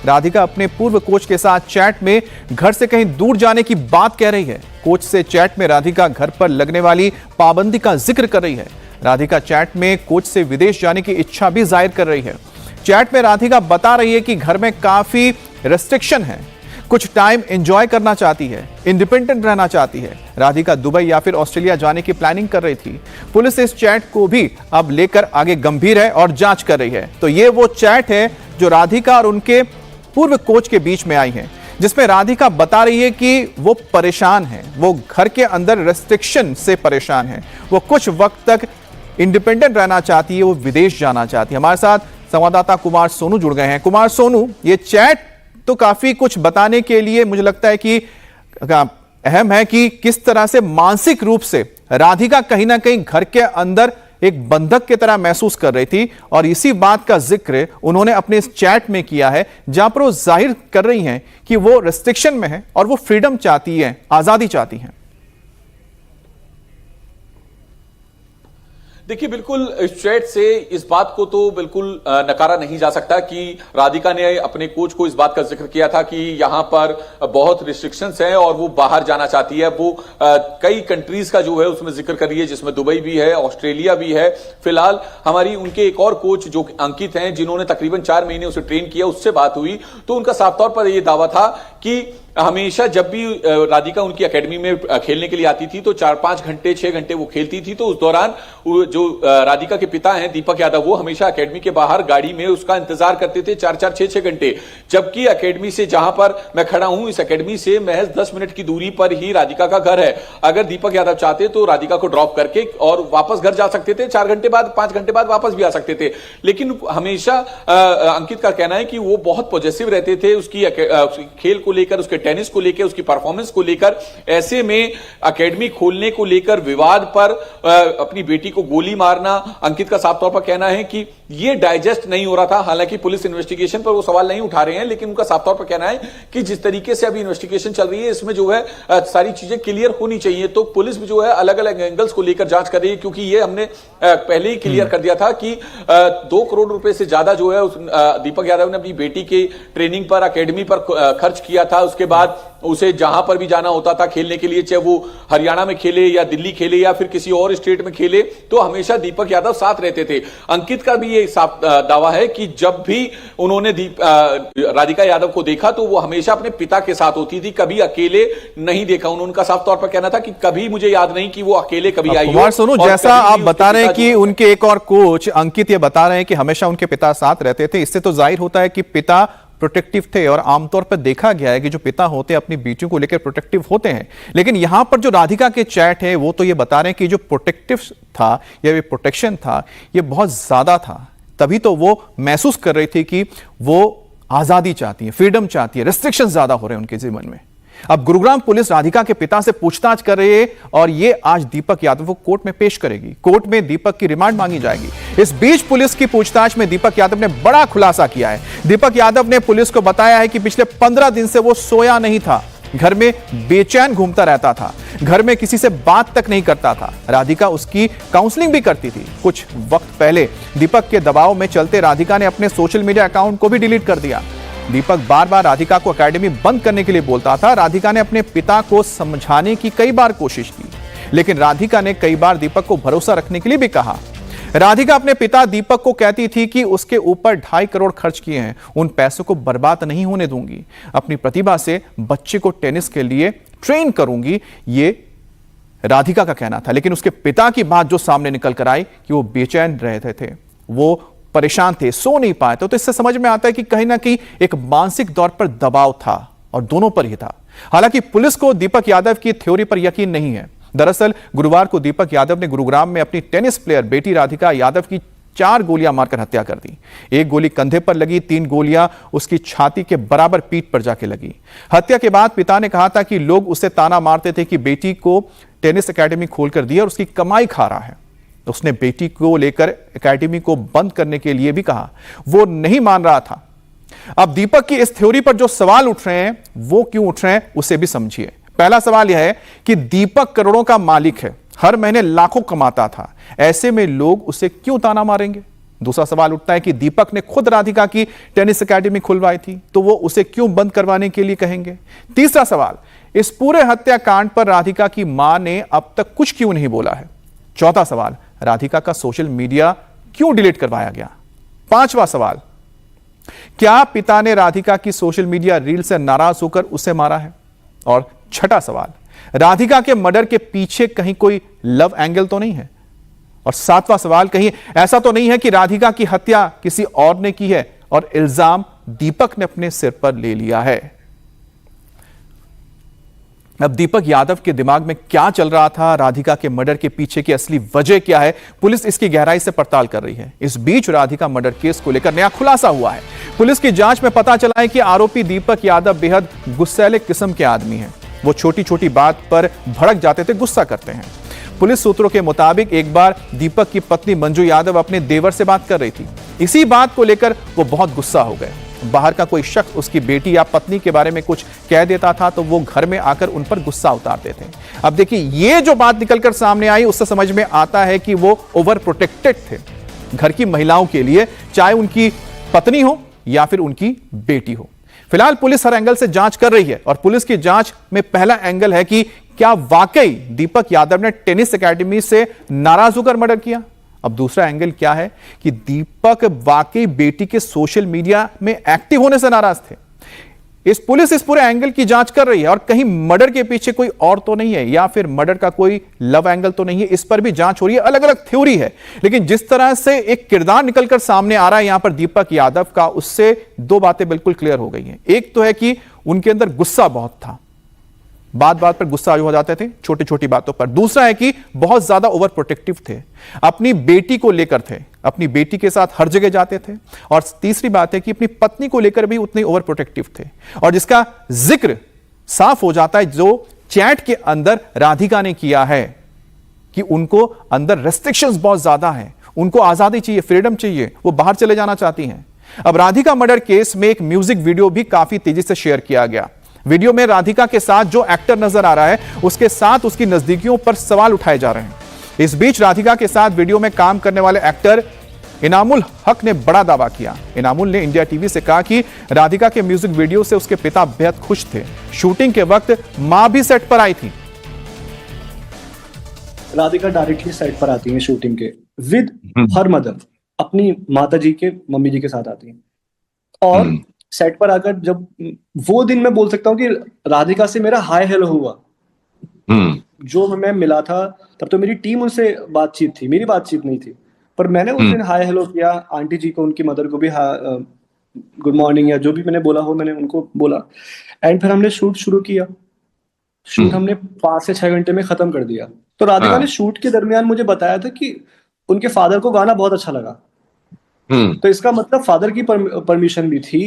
राधिका अपने पूर्व कोच के साथ चैट में घर से कहीं दूर जाने की बात कह रही है। कोच से चैट में राधिका घर पर लगने वाली पाबंदी का जिक्र कर रही है। राधिका चैट में कोच से विदेश जाने की इच्छा भी जाहिर कर रही है। चैट में राधिका बता रही है कि घर में काफी रेस्ट्रिक्शन है, कुछ टाइम एंजॉय करना चाहती है, इंडिपेंडेंट रहना चाहती है। राधिका दुबई या फिर ऑस्ट्रेलिया जाने की प्लानिंग कर रही थी। पुलिस इस चैट को भी अब लेकर आगे गंभीर है और जांच कर रही है। तो ये वो चैट है जो राधिका और उनके पूर्व कोच के बीच में आई है, जिसमें राधिका बता रही है कि वो परेशान है, वो घर के अंदर रेस्ट्रिक्शन से परेशान है, वो कुछ वक्त तक इंडिपेंडेंट रहना चाहती है, वो विदेश जाना चाहती है। हमारे साथ संवाददाता कुमार सोनू जुड़ गए हैं। कुमार सोनू, ये चैट तो काफी कुछ बताने के लिए मुझे लगता है कि अहम है कि किस तरह से मानसिक रूप से राधिका कहीं ना कहीं घर के अंदर एक बंधक की तरह महसूस कर रही थी, और इसी बात का जिक्र उन्होंने अपने इस चैट में किया है, जहां पर वो जाहिर कर रही हैं कि वो रेस्ट्रिक्शन में है और वो फ्रीडम चाहती है, आजादी चाहती हैं। देखिए, बिल्कुल इस चैट से इस बात को तो बिल्कुल नकारा नहीं जा सकता कि राधिका ने अपने कोच को इस बात का जिक्र किया था कि यहां पर बहुत रिस्ट्रिक्शंस हैं और वो बाहर जाना चाहती है। वो कई कंट्रीज का जो है उसमें जिक्र कर रही है, जिसमें दुबई भी है, ऑस्ट्रेलिया भी है। फिलहाल हमारी उनके एक और कोच जो अंकित हैं, जिन्होंने तकरीबन 4 महीने उसे ट्रेन किया, उससे बात हुई तो उनका साफ तौर पर यह दावा था कि हमेशा जब भी राधिका उनकी एकेडमी में खेलने के लिए आती थी तो 4-5 घंटे 6 घंटे वो खेलती थी। तो उस दौरान जो राधिका के पिता हैं दीपक यादव, वो हमेशा एकेडमी के बाहर गाड़ी में उसका इंतजार करते थे 4-4 6-6 घंटे। जबकि एकेडमी से, जहां पर मैं खड़ा हूं, इस एकेडमी से महज 10 मिनट की दूरी पर ही राधिका का घर है। अगर दीपक यादव चाहते तो राधिका को ड्रॉप करके और वापस घर जा सकते थे, 4 घंटे बाद 5 घंटे बाद वापस भी आ सकते थे। लेकिन हमेशा अंकित का कहना है कि वो बहुत पॉजिटिव रहते थे उसकी खेल को लेकर, उसके टेनिस को लेकर, उसकी परफॉर्मेंस को लेकर। ऐसे में एकेडमी खोलने को लेकर विवाद पर अपनी बेटी को गोली मारना, अंकित का साफ तौर पर कहना है कि यह डाइजेस्ट नहीं हो रहा था। हालांकि पुलिस इन्वेस्टिगेशन पर वो सवाल नहीं उठा रहे हैं, लेकिन उनका साफ तौर पर कहना है कि जिस तरीके से अभी इन्वेस्टिगेशन चल रही है, इसमें जो है सारी चीजें क्लियर होनी चाहिए। तो पुलिस भी जो है अलग अलग एंगल्स को लेकर जांच कर रही है, क्योंकि ये हमने पहले ही क्लियर कर दिया था कि 2 करोड़ रुपए से ज्यादा जो है दीपक यादव ने अपनी बेटी के ट्रेनिंग पर, एकेडमी पर खर्च किया था। उसके बाद उसे जहां पर भी जाना होता था खेलने के लिए, चाहे वो हरियाणा में खेले या दिल्ली खेले या फिर किसी और स्टेट में खेले, तो हमेशा दीपक यादव साथ रहते थे। अंकित का भी ये साफ दावा है कि जब भी उन्होंने राधिका यादव को देखा तो वो हमेशा अपने पिता के साथ होती थी, कभी अकेले नहीं देखा। उनका साफ तौर पर कहना था कि कभी मुझे याद नहीं कि वो अकेले कभी आई। कुमार सोनू, जैसा आप बता रहे हैं कि उनके एक और कोच अंकित ये बता रहे हैं कि हमेशा उनके पिता साथ रहते थे, इससे तो जाहिर होता है कि पिता प्रोटेक्टिव थे, और आमतौर पर देखा गया है कि जो पिता होते हैं अपनी बेटियों को लेकर प्रोटेक्टिव होते हैं। लेकिन यहां पर जो राधिका के चैट है वो तो ये बता रहे हैं कि जो प्रोटेक्टिव था या प्रोटेक्शन था ये बहुत ज्यादा था, तभी तो वो महसूस कर रही थी कि वो आजादी चाहती है, फ्रीडम चाहती है, रेस्ट्रिक्शन ज्यादा हो रहे हैं उनके जीवन में। अब गुरुग्राम पुलिस राधिका के पिता से पूछताछ कर रही है और ये आज दीपक यादव को कोर्ट में पेश करेगी। कोर्ट में दीपक की रिमांड मांगी जाएगी। इस बीच पुलिस की पूछताछ में दीपक यादव ने बड़ा खुलासा किया है। दीपक यादव ने पुलिस को बताया है कि पिछले 15 दिन से वो सोया नहीं था, घर में बेचैन घूमता रहता था, घर में किसी से बात तक नहीं करता था। राधिका उसकी काउंसलिंग भी करती थी। कुछ वक्त पहले दीपक के दबाव में चलते राधिका ने अपने सोशल मीडिया अकाउंट को भी डिलीट कर दिया। दीपक बार बार राधिका को एकेडमी बंद करने के लिए बोलता था। राधिका ने अपने पिता को समझाने की कई बार कोशिश की, लेकिन राधिका ने कई बार दीपक को भरोसा रखने के लिए भी कहा। राधिका अपने पिता दीपक को कहती थी कि उसके ऊपर 2.5 करोड़ खर्च किए हैं, उन पैसों को बर्बाद नहीं होने दूंगी, अपनी प्रतिभा से बच्चे को टेनिस के लिए ट्रेन करूंगी, ये राधिका का कहना था। लेकिन उसके पिता की बात जो सामने निकल कर आई कि वो बेचैन रहते थे, वो परेशान थे, सो नहीं पाए थे। तो इससे समझ में आता है कि कहीं ना कहीं एक मानसिक तौर पर दबाव था और दोनों पर ही था। हालांकि पुलिस को दीपक यादव की थ्योरी पर यकीन नहीं है। दरअसल गुरुवार को दीपक यादव ने गुरुग्राम में अपनी टेनिस प्लेयर बेटी राधिका यादव की 4 गोलियां मारकर हत्या कर दी। 1 गोली कंधे पर लगी, 3 गोलियां उसकी छाती के बराबर पीठ पर जाके लगी। हत्या के बाद पिता ने कहा था कि लोग उसे ताना मारते थे कि बेटी को टेनिस एकेडमी खोलकर दी और उसकी कमाई खा रहा है। उसने बेटी को लेकर एकेडमी को बंद करने के लिए भी कहा, वो नहीं मान रहा था। अब दीपक की इस थ्योरी पर जो सवाल उठ रहे हैं वो क्यों उठ रहे हैं उसे भी समझिए। पहला सवाल यह है कि दीपक करोड़ों का मालिक है, हर महीने लाखों कमाता था, ऐसे में लोग उसे क्यों ताना मारेंगे? दूसरा सवाल उठता है कि दीपक ने खुद राधिका की टेनिस एकेडमी खुलवाई थी, तो वो उसे क्यों बंद करवाने के लिए कहेंगे? तीसरा सवाल, इस पूरे हत्याकांड पर राधिका की मां ने अब तक कुछ क्यों नहीं बोला है? चौथा सवाल, राधिका का सोशल मीडिया क्यों डिलीट करवाया गया? पांचवा सवाल, क्या पिता ने राधिका की सोशल मीडिया रील से नाराज होकर उसे मारा है? और छठा सवाल, राधिका के मर्डर के पीछे कहीं कोई लव एंगल तो नहीं है? और सातवां सवाल, कहीं ऐसा तो नहीं है कि राधिका की हत्या किसी और ने की है और इल्जाम दीपक ने अपने सिर पर ले लिया है? अब दीपक यादव के दिमाग में क्या चल रहा था, राधिका के मर्डर के पीछे की असली वजह क्या है, पुलिस इसकी गहराई से पड़ताल कर रही है। इस बीच राधिका मर्डर केस को लेकर नया खुलासा हुआ है। पुलिस की जांच में पता चला है कि आरोपी दीपक यादव बेहद गुस्सैले किस्म के आदमी हैं। वो छोटी छोटी बात पर भड़क जाते थे, गुस्सा करते हैं। पुलिस सूत्रों के मुताबिक एक बार दीपक की पत्नी मंजू यादव अपने देवर से बात कर रही थी। इसी बात को लेकर वो बहुत गुस्सा हो गए। बाहर का कोई शख्स उसकी बेटी या पत्नी के बारे में कुछ कह देता था तो वो घर में आकर उन पर गुस्सा उतारते थे। अब देखिए, ये जो बात निकलकर सामने आई उससे समझ में आता है कि वो ओवर प्रोटेक्टेड थे घर की महिलाओं के लिए, चाहे उनकी पत्नी हो या फिर उनकी बेटी हो। फिलहाल पुलिस हर एंगल से जांच कर रही है और पुलिस की जांच में पहला एंगल है कि क्या वाकई दीपक यादव ने टेनिस एकेडमी से नाराज होकर मर्डर किया। अब दूसरा एंगल क्या है कि दीपक वाकई बेटी के सोशल मीडिया में एक्टिव होने से नाराज थे। पुलिस इस पूरे एंगल की जांच कर रही है और कहीं मर्डर के पीछे कोई और तो नहीं है या फिर मर्डर का कोई लव एंगल तो नहीं है, इस पर भी जांच हो रही है। अलग अलग थ्योरी है, लेकिन जिस तरह से एक किरदार निकलकर सामने आ रहा है यहां पर दीपक यादव का, उससे दो बातें बिल्कुल क्लियर हो गई हैं। एक तो है कि उनके अंदर गुस्सा बहुत था, बात बात पर गुस्सा हो जाते थे, छोटी छोटी बातों पर। दूसरा है कि बहुत ज्यादा ओवर प्रोटेक्टिव थे, अपनी बेटी को लेकर थे, अपनी बेटी के साथ हर जगह जाते थे। और तीसरी बात है कि अपनी पत्नी को लेकर भी उतने ओवर प्रोटेक्टिव थे। और जिसका जिक्र साफ हो जाता है जो चैट के अंदर राधिका ने किया है कि उनको अंदर रेस्ट्रिक्शंस बहुत ज्यादा हैं, उनको आजादी चाहिए, फ्रीडम चाहिए, वो बाहर चले जाना चाहती हैं। अब राधिका मर्डर केस में एक म्यूजिक वीडियो भी काफी तेजी से शेयर किया गया। वीडियो में राधिका के साथ जो एक्टर नजर आ रहा है उसके साथ उसकी नजदीकियों पर सवाल उठाए जा रहे हैं। इस बीच राधिका के साथ वीडियो में काम करने वाले एक्टर इनामुल हक ने बड़ा दावा किया। इनामुल ने इंडिया टीवी से कहा कि राधिका के म्यूजिक वीडियो से उसके पिता बेहद खुश थे। शूटिंग के वक्त मां भी सेट पर आई थी। राधिका डायरेक्टली सेट पर आती है शूटिंग के विद हर मदर, अपनी माता जी के, मम्मी जी के साथ आती है। और सेट पर आकर जब वो दिन मैं बोल सकता हूँ कि राधिका से मेरा हाय हेलो हुआ। जो मैं मिला था तब तो मेरी टीम उनसे बातचीत थी, मेरी बातचीत नहीं थी, पर मैंने उस दिन हाय हेलो किया। आंटी जी को, उनकी मदर को भी गुड मॉर्निंग या जो भी मैंने बोला हो मैंने उनको बोला। एंड फिर हमने शूट शुरू किया। शूट हमने 5 से 6 घंटे में खत्म कर दिया। तो राधिका ने शूट के दरमियान मुझे बताया था कि उनके फादर को गाना बहुत अच्छा लगा। तो इसका मतलब फादर की परमिशन भी थी,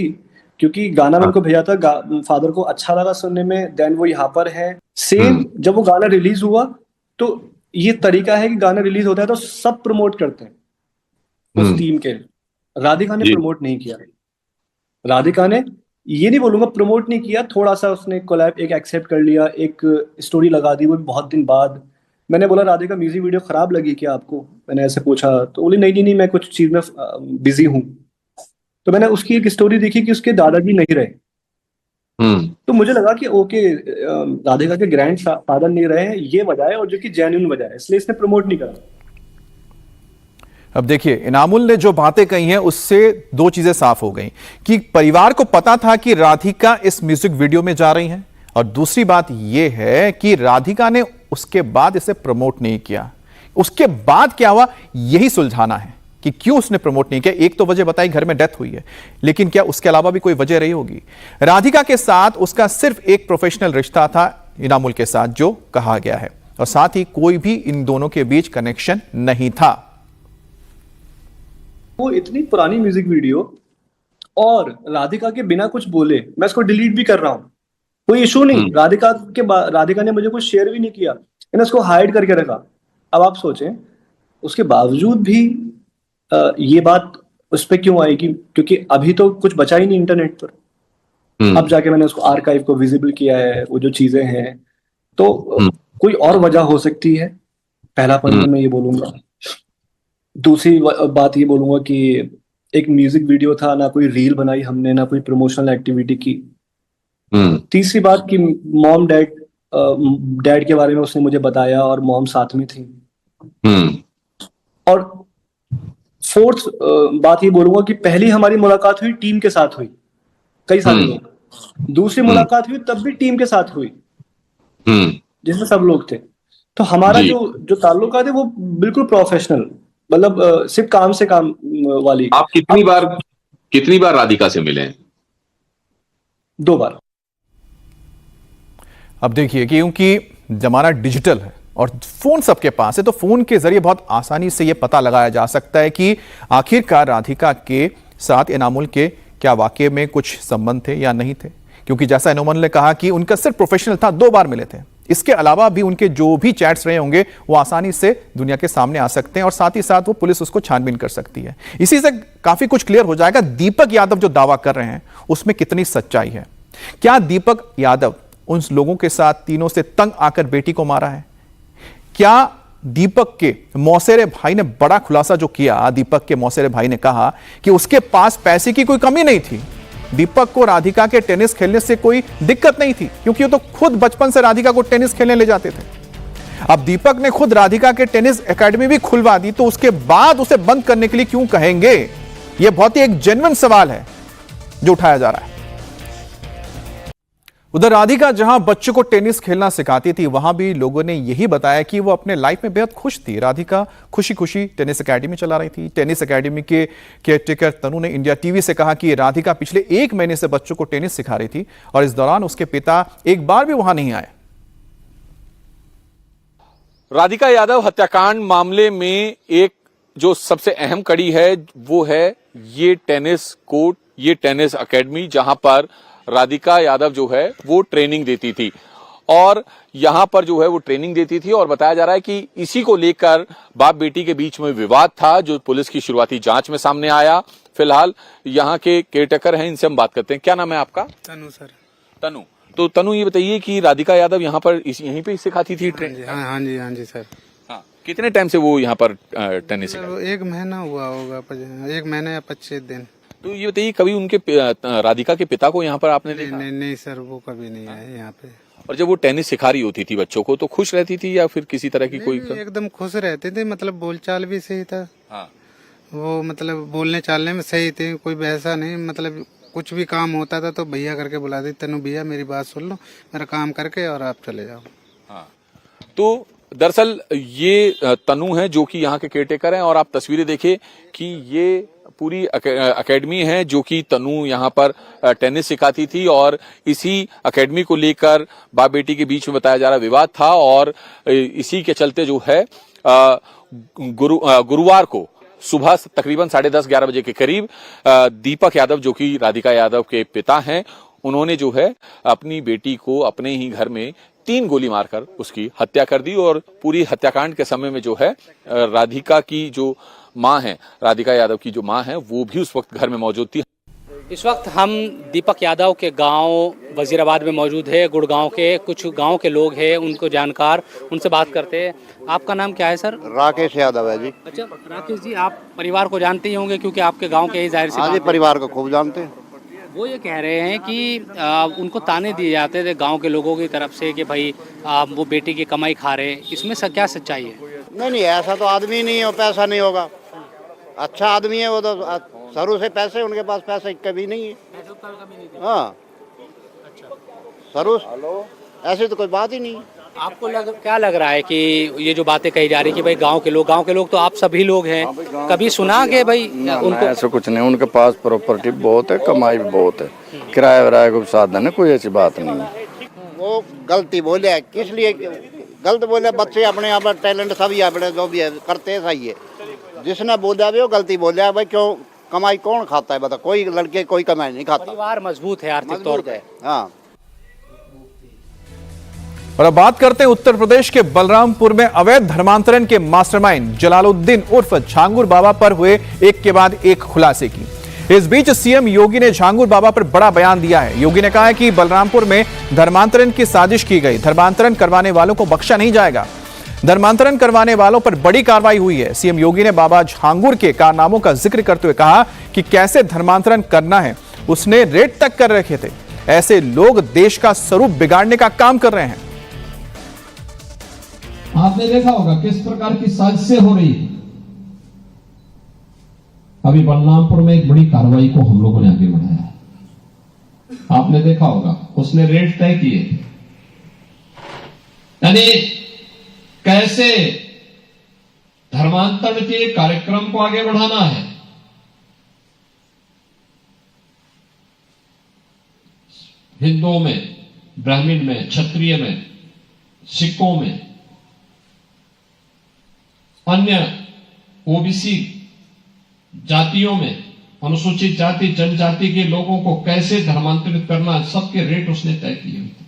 क्योंकि गाना मैं उनको भेजा था, फादर को अच्छा लगा सुनने में। देन वो यहाँ पर है। सेम जब वो गाना रिलीज हुआ तो ये तरीका है कि गाना रिलीज होता है तो सब प्रमोट करते हैं उस टीम के। राधिका ने प्रमोट नहीं किया। राधिका ने, ये नहीं बोलूंगा प्रमोट नहीं किया, थोड़ा सा उसने कोलैब एक एक्सेप्ट कर लिया, एक स्टोरी लगा दी, वो भी बहुत दिन बाद। मैंने बोला राधिका म्यूजिक वीडियो खराब लगी क्या आपको, मैंने ऐसे पूछा तो बोली नहीं मैं कुछ चीज में बिजी हूँ। तो मैंने उसकी एक स्टोरी देखी कि उसके दादाजी नहीं रहे। तो मुझे लगा कि ओके, राधिका के ग्रैंड फादर नहीं रहे हैं, ये वजह है, और जो कि जेन्युइन वजह है, इसलिए इसने प्रमोट नहीं करा। अब देखिए, इनामुल ने जो बातें कही हैं उससे दो चीजें साफ हो गई कि परिवार को पता था कि राधिका इस म्यूजिक वीडियो में जा रही हैं, और दूसरी बात यह है कि राधिका ने उसके बाद इसे प्रमोट नहीं किया। उसके बाद क्या हुआ यही सुलझाना है कि क्यों उसने प्रमोट नहीं किया। एक तो वजह बताई, घर में डेथ हुई है, लेकिन क्या उसके अलावा भी कोई वजह रही होगी? राधिका के साथ उसका सिर्फ एक प्रोफेशनल रिश्ता था इनामुल के साथ, जो कहा गया है, और साथ ही कोई भी इन दोनों के बीच कनेक्शन नहीं था। वो इतनी पुरानी म्यूजिक वीडियो और राधिका के बिना कुछ बोले मैं इसको डिलीट भी कर रहा हूं, कोई इशू नहीं। राधिका ने मुझे कुछ शेयर भी नहीं किया, मैंने उसको हाइड करके रखा। अब आप सोचें, उसके बावजूद भी ये बात उस पर क्यों आएगी? क्योंकि अभी तो कुछ बचा ही नहीं इंटरनेट पर। अब जाके मैंने उसको आर्काइव को विजिबल किया है, वो जो चीजें हैं, तो कोई और वजह हो सकती है। पहला पॉइंट मैं ये बोलूंगा। दूसरी बात ये बोलूंगा कि एक म्यूजिक वीडियो था, ना कोई रील बनाई हमने, ना कोई प्रमोशनल एक्टिविटी की। तीसरी बात कि मॉम डैड के बारे में उसने मुझे बताया और मॉम साथ में थी। और फोर्थ बात ये बोलूंगा कि पहली हमारी मुलाकात हुई टीम के साथ हुई, कई सारे लोग। दूसरी मुलाकात हुई तब भी टीम के साथ हुई, जिसमें सब लोग थे। तो हमारा जो ताल्लुकात है वो बिल्कुल प्रोफेशनल, मतलब सिर्फ काम से काम वाली। आप कितनी बार राधिका से मिले? 2 बार। अब देखिए, क्योंकि जमाना डिजिटल है और फोन सबके पास है, तो फोन के जरिए बहुत आसानी से यह पता लगाया जा सकता है कि आखिरकार राधिका के साथ एनामुल के क्या वाकई में कुछ संबंध थे या नहीं थे। क्योंकि जैसा एनामुल ने कहा कि उनका सिर्फ प्रोफेशनल था, 2 बार मिले थे। इसके अलावा भी उनके जो भी चैट्स रहे होंगे वो आसानी से दुनिया के सामने आ सकते हैं और साथ ही साथ वो पुलिस उसको छानबीन कर सकती है। इसी से काफी कुछ क्लियर हो जाएगा दीपक यादव जो दावा कर रहे हैं उसमें कितनी सच्चाई है। क्या दीपक यादव उन लोगों के साथ तीनों से तंग आकर बेटी को मारा है? क्या दीपक के मौसेरे भाई ने बड़ा खुलासा जो किया, दीपक के मौसेरे भाई ने कहा कि उसके पास पैसे की कोई कमी नहीं थी, दीपक को राधिका के टेनिस खेलने से कोई दिक्कत नहीं थी, क्योंकि वो तो खुद बचपन से राधिका को टेनिस खेलने ले जाते थे। अब दीपक ने खुद राधिका के टेनिस एकेडमी भी खुलवा दी, तो उसके बाद उसे बंद करने के लिए क्यों कहेंगे? यह बहुत ही एक जेन्युइन सवाल है जो उठाया जा रहा है। उधर राधिका जहां बच्चों को टेनिस खेलना सिखाती थी, वहां भी लोगों ने यही बताया कि वो अपने लाइफ में बेहद खुश थी। राधिका खुशी खुशी टेनिस एकेडमी चला रही थी। टेनिस एकेडमी के केयरटेकर तनु ने इंडिया टीवी से कहा कि राधिका पिछले 1 महीने से बच्चों को टेनिस सिखा रही थी और इस दौरान उसके पिता एक बार भी वहां नहीं आए। राधिका यादव हत्याकांड मामले में एक जो सबसे अहम कड़ी है वो है ये टेनिस कोर्ट, ये टेनिस एकेडमी, जहां पर राधिका यादव जो है वो ट्रेनिंग देती थी और यहां पर जो है वो ट्रेनिंग देती थी। और बताया जा रहा है कि इसी को लेकर बाप बेटी के बीच में विवाद था, जो पुलिस की शुरुआती जांच में सामने आया। फिलहाल यहां के केयरटेकर हैं, इनसे हम बात करते हैं। क्या नाम है आपका? तनु सर। तनु, तो तनु ये बताइए कि राधिका यादव यहाँ पर यहीं पे सिखाती थी ट्रेनिंग? हाँ जी सर। हाँ, कितने टाइम से वो यहाँ पर टेनिस सिखा? 1 महीना हुआ होगा, 1 महीना या 25 दिन। तो ये बताइए, कभी उनके राधिका के पिता को यहाँ पर आपने देखा? नहीं सर, वो कभी नहीं आए यहाँ पे। और जब वो टेनिस सिखा रही होती थी बच्चों को, तो खुश रहती थी या फिर किसी तरह की कोई? एकदम खुश रहते थे, मतलब बोलचाल भी सही था। हाँ। वो मतलब बोलने चालने में सही थे, कोई वैसा नहीं, मतलब कुछ भी काम होता था तो भैया करके बुला दी, तनु भैया मेरी बात सुन लो, मेरा काम करके और आप चले जाओ। हाँ। तो दरअसल ये तनु है जो कि यहाँ के केयरटेकर हैं और आप तस्वीरें देखिए कि ये पूरी एकेडमी है जो कि तनु यहाँ पर टेनिस सिखाती थी और इसी एकेडमी को लेकर बाप बेटी के बीच में बताया जा रहा विवाद था और इसी के चलते जो है गुरुवार को सुबह तकरीबन 10:30-11 बजे के करीब दीपक यादव जो कि राधिका यादव के पिता हैं, उन्होंने जो है अपनी बेटी को अपने ही घर में 3 गोली मारकर उसकी हत्या कर दी। और पूरी हत्याकांड के समय में जो है राधिका की जो मां है, राधिका यादव की जो मां है, वो भी उस वक्त घर में मौजूद थी। इस वक्त हम दीपक यादव के गांव वजीराबाद में मौजूद है। गुड़गांव के कुछ गांव के लोग हैं, उनको जानकार, उनसे बात करते हैं। आपका नाम क्या है सर? राकेश यादव है जी। अच्छा राकेश जी, आप परिवार को जानते ही होंगे क्योंकि आपके गांव के ही जाहिर सी हाँ जी, परिवार को खूब जानते हैं। वो ये कह रहे हैं कि उनको ताने दिए जाते थे गांव के लोगों की तरफ से कि भाई वो बेटी की कमाई खा रहे हैं, इसमें क्या सच्चाई है? नहीं, ऐसा तो आदमी नहीं है, पैसा नहीं होगा। अच्छा आदमी है वो, तो शुरू से पैसे, उनके पास पैसे कभी नहीं है। हाँ, शुरू ऐसी तो कोई बात ही नहीं। आपको क्या लग रहा है कि ये जो बातें कही जा रही है कि भाई गांव के लोग तो आप सभी लोग हैं, कभी सुना कि भाई उनको? ऐसा कुछ नहीं, उनके पास प्रॉपर्टी बहुत है, कमाई भी बहुत है, किराया वराया का साधन है, कोई ऐसी बात नहीं है। वो गलती बोले, किस लिए गलत बोले? बच्चे अपने यहाँ पर टैलेंट सभी अपने जो भी है करते सही है। जिसने बोला भी वो गलती बोले। भाई क्यों कमाई कौन खाता है बता? कोई लड़के कोई कमाई नहीं खाता। परिवार मजबूत है आर्थिक तौर पे। हाँ। और अब बात करते हैं उत्तर प्रदेश के बलरामपुर में अवैध धर्मांतरण के मास्टरमाइंड जलालुद्दीन उर्फ झांगुर बाबा पर हुए एक के बाद एक खुलासे की। इस बीच सीएम योगी ने झांगुर बाबा पर बड़ा बयान दिया है। योगी ने कहा है कि बलरामपुर में धर्मांतरण की साजिश की गई, धर्मांतरण करवाने वालों को बख्शा नहीं जाएगा। धर्मांतरण करवाने वालों पर बड़ी कार्रवाई हुई है। सीएम योगी ने बाबा झांगुर के कारनामों का जिक्र करते हुए कहा कि कैसे धर्मांतरण करना है उसने रेट तक कर रखे थे। ऐसे लोग देश का स्वरूप बिगाड़ने का काम कर रहे हैं। आपने देखा होगा किस प्रकार की साजिशें हो रही है। अभी बलरामपुर में एक बड़ी कार्रवाई को हम लोगों ने आगे बढ़ाया। आपने देखा होगा उसने रेट तय किए, यानी कैसे धर्मांतरण के कार्यक्रम को आगे बढ़ाना है। हिंदुओं में, ब्राह्मण में, क्षत्रिय में, सिखों में, अन्य ओबीसी जातियों में, अनुसूचित जाति जनजाति के लोगों को कैसे धर्मांतरित करना, सबके रेट उसने तय किए हुए थे।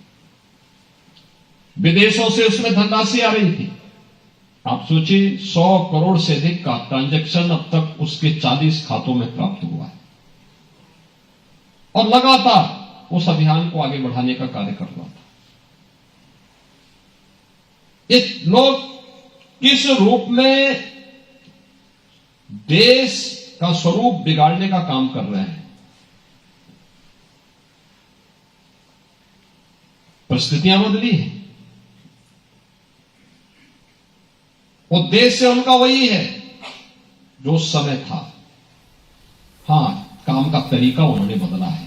विदेशों से उसमें धनराशि आ रही थी। आप सोचिए 100 करोड़ से अधिक का ट्रांजैक्शन अब तक उसके 40 खातों में प्राप्त हुआ है और लगातार उस अभियान को आगे बढ़ाने का कार्य कर रहा था। ये लोग किस रूप में देश का स्वरूप बिगाड़ने का काम कर रहे हैं। परिस्थितियां बदली है, उद्देश्य उनका वही है जो उस समय था। हां, काम का तरीका उन्होंने बदला है।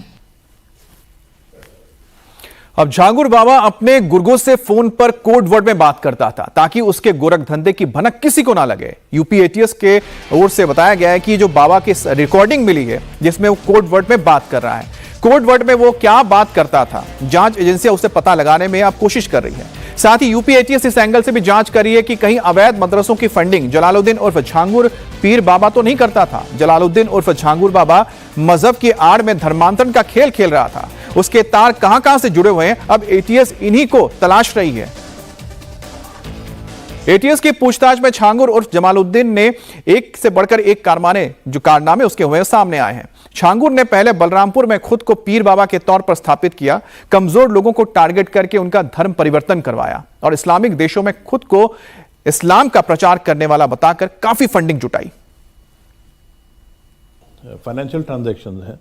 अब झांगुर बाबा अपने गुर्गों से फोन पर कोड वर्ड में बात करता था ताकि उसके गोरख धंधे की भनक किसी को ना लगे। यूपी एटीएस के ओर से बताया गया है कि जो बाबा की रिकॉर्डिंग मिली है जिसमें वो कोड वर्ड में बात कर रहा है। कोड वर्ड में वो क्या बात करता था, जांच एजेंसियां उसे पता लगाने में अब कोशिश कर रही है। साथ ही यूपी एटीएस इस एंगल से भी जांच कर रही है कि कहीं अवैध मदरसों की फंडिंग जलालुद्दीन उर्फ झांगुर पीर बाबा तो नहीं करता था। जलालुद्दीन उर्फ झांगुर बाबा मजहब की आड़ में धर्मांतरण का खेल खेल रहा था। उसके तार कहां से जुड़े हुए हैं, अब एटीएस इन्हीं को तलाश रही है। एटीएस की पूछताछ में झांगुर उर्फ जमालुद्दीन ने एक से बढ़कर एक कारनामे उसके हुए सामने आए हैं। झांगुर ने पहले बलरामपुर में खुद को पीर बाबा के तौर पर स्थापित किया, कमजोर लोगों को टारगेट करके उनका धर्म परिवर्तन करवाया और इस्लामिक देशों में खुद को इस्लाम का प्रचार करने वाला बताकर काफी फंडिंग जुटाई। फाइनेंशियल ट्रांजैक्शन है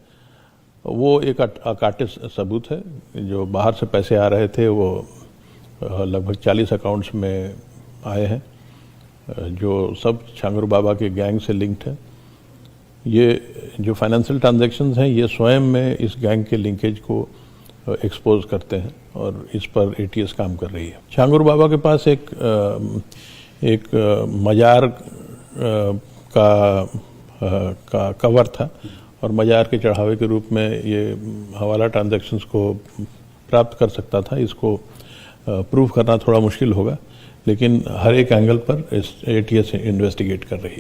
वो एक अकाट्य सबूत है। जो बाहर से पैसे आ रहे थे वो लगभग 40 अकाउंट्स में आए हैं, जो सब झांगुर बाबा के गैंग से लिंक्ड है। ये जो फाइनेंशियल ट्रांजैक्शंस हैं ये स्वयं में इस गैंग के लिंकेज को एक्सपोज करते हैं और इस पर एटीएस काम कर रही है। झांगुर बाबा के पास एक मजार का कवर था और मजार के चढ़ावे के रूप में ये हवाला ट्रांजैक्शंस को प्राप्त कर सकता था। इसको प्रूव करना थोड़ा मुश्किल होगा, लेकिन हर एक एंगल पर एटीएस इन्वेस्टिगेट कर रही है।